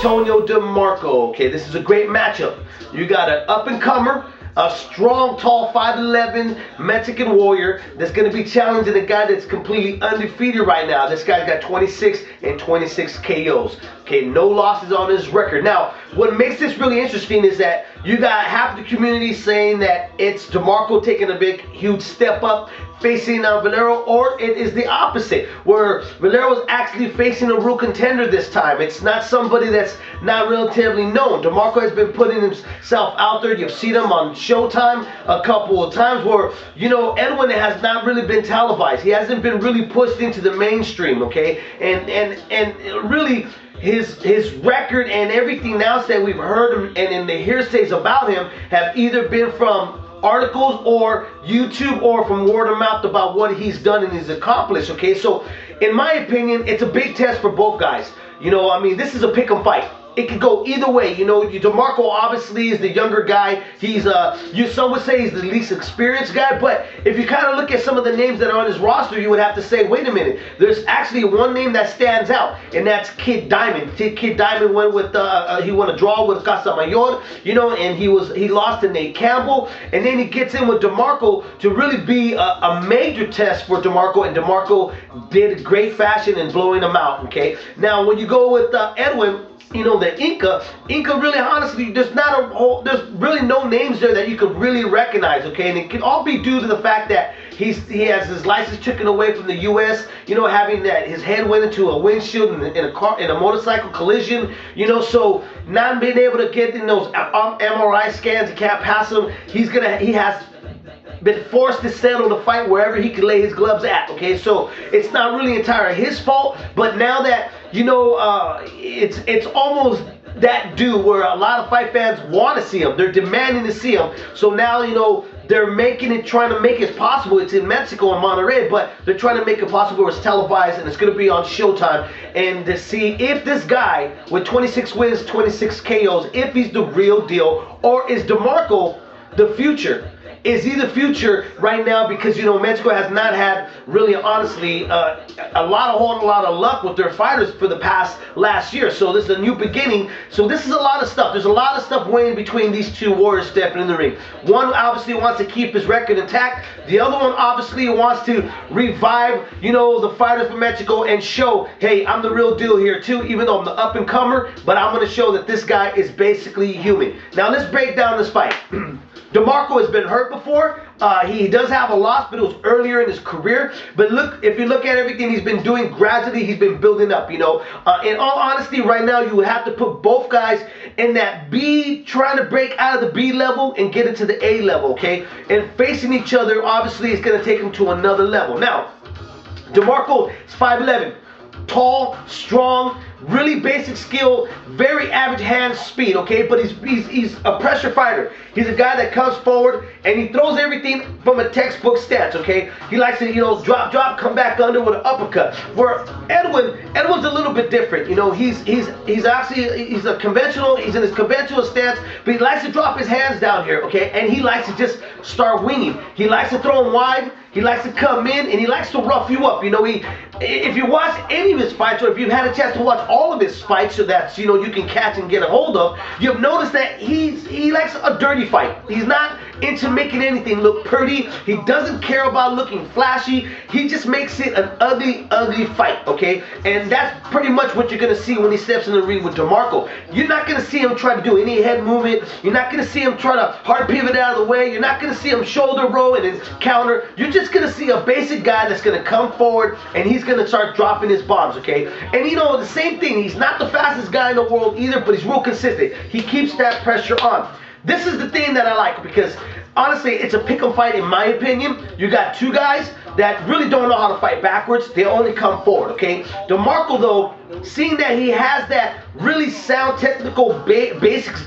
Antonio DeMarco. Okay, this is a great matchup. You got an up-and-comer, a strong, tall, 5'11" Mexican warrior that's going to be challenging a guy that's completely undefeated right now. This guy's got 26 and 26 KOs. Okay, no losses on his record. Now, what makes this really interesting is that you got half the community saying that it's DeMarco taking a big, huge step up, facing Valero, or it is the opposite, where Valero is actually facing a real contender this time. It's not somebody that's not relatively known. DeMarco has been putting himself out there. You've seen him on Showtime a couple of times where, you know, Edwin has not really been televised. He hasn't been really pushed into the mainstream, okay? And really, his record and everything else that we've heard and in the hearsays about him have either been from articles or YouTube or from word of mouth about what he's done and he's accomplished, okay? So, in my opinion, it's a big test for both guys. You know, I mean, this is a pick 'em fight. It could go either way. You know, DeMarco obviously is the younger guy. He's some would say he's the least experienced guy, but if you kind of look at some of the names that are on his roster, you would have to say, wait a minute, there's actually one name that stands out, and that's Kid Diamond. Kid Diamond went with he won a draw with Casamayor, you know, and he lost to Nate Campbell, and then he gets in with DeMarco to really be a major test for DeMarco, and DeMarco did great fashion in blowing him out. Okay, now when you go with Edwin, you know, the Inca really, honestly, there's really no names there that you could really recognize, okay? And it can all be due to the fact that he has his license taken away from the U.S., you know, having that his head went into a windshield in a motorcycle collision, you know, so not being able to get in those MRI scans, you can't pass them. He has been forced to settle the fight wherever he can lay his gloves at, okay? So it's not really entirely his fault, but now that, you know, it's almost that due where a lot of fight fans want to see him. They're demanding to see him. So now, you know, they're trying to make it possible. It's in Mexico and Monterrey, but they're trying to make it possible where it's televised and it's going to be on Showtime. And to see if this guy with 26 wins, 26 KOs, if he's the real deal, or is DeMarco the future? Is he the future right now? Because, you know, Mexico has not had really, honestly, a whole lot of luck with their fighters for the last year. So this is a new beginning. So this is a lot of stuff. There's a lot of stuff weighing between these two warriors stepping in the ring. One obviously wants to keep his record intact. The other one obviously wants to revive, you know, the fighters from Mexico and show, hey, I'm the real deal here too, even though I'm the up-and-comer, but I'm going to show that this guy is basically human. Now let's break down this fight. DeMarco has been hurt before. He does have a loss, but it was earlier in his career. But look, if you look at everything he's been doing, gradually he's been building up, you know. In all honesty, right now you have to put both guys in that B, trying to break out of the B level and get into the A level, okay? And facing each other, obviously, is going to take them to another level. Now, DeMarco is 5'11", tall, strong, really basic skill, very average hand speed, okay? But he's a pressure fighter. He's a guy that comes forward and he throws everything from a textbook stance, okay? He likes to, you know, drop, come back under with an uppercut. Where Edwin's a little bit different, you know. He's a conventional, he's in his conventional stance, but he likes to drop his hands down here, okay? And he likes to just start winging. He likes to throw them wide. He likes to come in and he likes to rough you up. You know, if you watch any of his fights, or if you've had a chance to watch all of his fights, so that, you know, you can catch and get a hold of, you've noticed that he likes a dirty fight. He's not into making anything look pretty. He doesn't care about looking flashy. He just makes it an ugly, ugly fight, okay? And that's pretty much what you're going to see when he steps in the ring with DeMarco. You're not going to see him try to do any head movement. You're not going to see him try to hard pivot out of the way. You're not going to see him shoulder roll and then counter. You're just going to see a basic guy that's going to come forward and he's going to start dropping his bombs, okay? And, you know, the same thing. He's not the fastest guy in the world either, but he's real consistent. He keeps that pressure on. This is the thing that I like, because honestly, it's a pick 'em fight in my opinion. You got two guys that really don't know how to fight backwards. They only come forward, okay? DeMarco, though, seeing that he has that really sound technical basics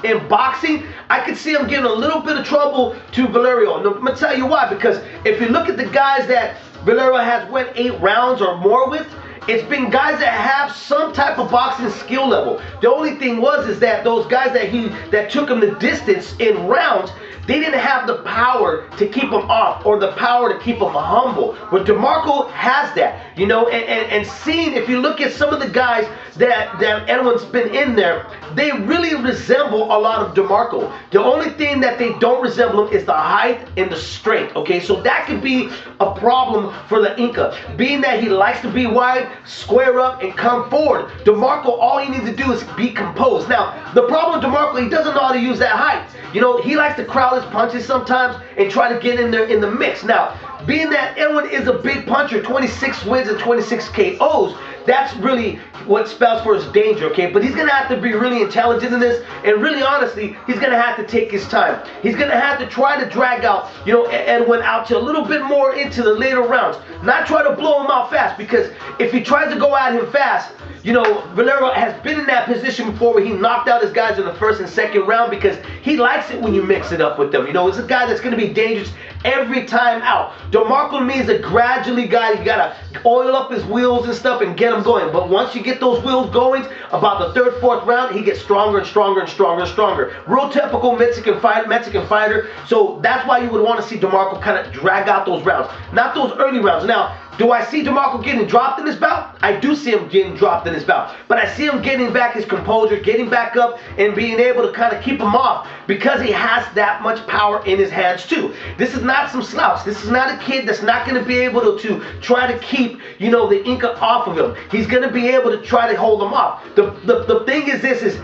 in boxing, I could see him giving a little bit of trouble to Valero. And I'm going to tell you why, because if you look at the guys that Valero has went 8 rounds or more with, it's been guys that have some type of boxing skill level. The only thing is that those guys that took him the distance in rounds, they didn't have the power to keep him off or the power to keep him humble. But DeMarco has that, you know, and seeing, if you look at some of the guys that Edwin's been in there, they really resemble a lot of DeMarco. The only thing that they don't resemble him is the height and the strength, okay? So that could be a problem for the Inca, being that he likes to be wide, square up, and come forward. DeMarco, all he needs to do is be composed. Now, the problem with DeMarco, he doesn't know how to use that height. You know, he likes to crowd his punches sometimes and try to get in there in the mix. Now, being that Edwin is a big puncher, 26 wins and 26 KOs, that's really what spells for his danger, okay? But he's going to have to be really intelligent in this, and really honestly, he's going to have to take his time. He's going to have to try to drag out, you know, Edwin out to a little bit more into the later rounds. Not try to blow him out fast, because if he tries to go at him fast, you know, Valero has been in that position before where he knocked out his guys in the first and second round, because he likes it when you mix it up with them. You know, it's a guy that's going to be dangerous every time out. DeMarco to me is a gradually guy. You got to oil up his wheels and stuff and get him going. But once you get those wheels going, about the third, fourth round, he gets stronger and stronger and stronger and stronger. Real typical Mexican fighter. So that's why you would want to see DeMarco kind of drag out those rounds, not those early rounds. Now, do I see DeMarco getting dropped in this bout? I do see him getting dropped in this bout. But I see him getting back his composure, getting back up, and being able to kind of keep him off, because he has that much power in his hands too. This is not some slouch. This is not a kid that's not going to be able to try to keep, you know, the Inca off of him. He's going to be able to try to hold him off. The thing is this, is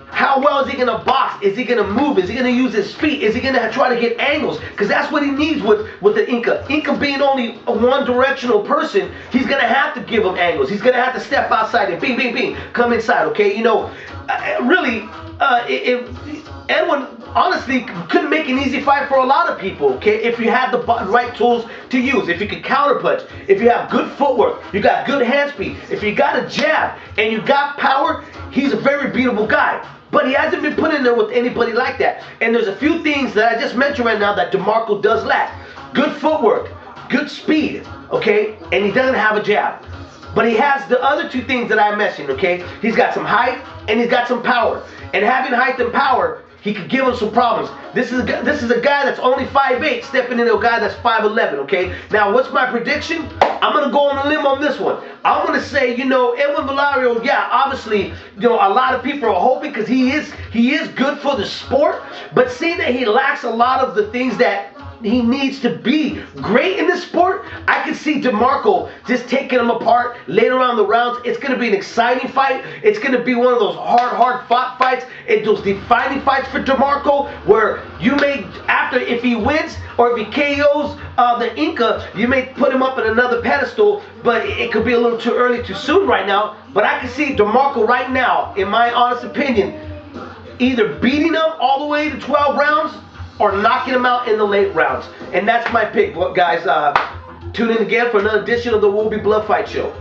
how well is he going to box? Is he going to move? Is he going to use his feet? Is he going to try to get angles? Because that's what he needs with the Inca. Inca being only a one-directional person, he's going to have to give him angles. He's going to have to step outside and bing, bing, bing, come inside, okay? You know, really, Edwin honestly couldn't make an easy fight for a lot of people, okay? If you had the right tools to use, if you could counterpunch, if you have good footwork, you got good hand speed, if you got a jab and you got power, he's a very beatable guy. But he hasn't been put in there with anybody like that. And there's a few things that I just mentioned right now that DeMarco does lack. Good footwork, good speed, okay? And he doesn't have a jab. But he has the other two things that I mentioned, okay? He's got some height and he's got some power. And having height and power, he could give him some problems. This is a guy that's only 5'8", stepping into a guy that's 5'11", okay? Now, what's my prediction? I'm going to go on a limb on this one. I'm going to say, you know, Edwin Valero, yeah, obviously, you know, a lot of people are hoping, because he is good for the sport, but seeing that he lacks a lot of the things that he needs to be great in this sport, I can see DeMarco just taking him apart later on the rounds. It's going to be an exciting fight. It's going to be one of those hard fought fights, and those defining fights for DeMarco, where you may, after, if he wins or if he KOs the Inca, you may put him up at another pedestal, but it could be a little too early, too soon right now. But I can see DeMarco right now, in my honest opinion, either beating him all the way to 12 rounds or knocking him out in the late rounds. And that's my pick. Well, guys, tune in again for another edition of the Will Be Blood Fight Show.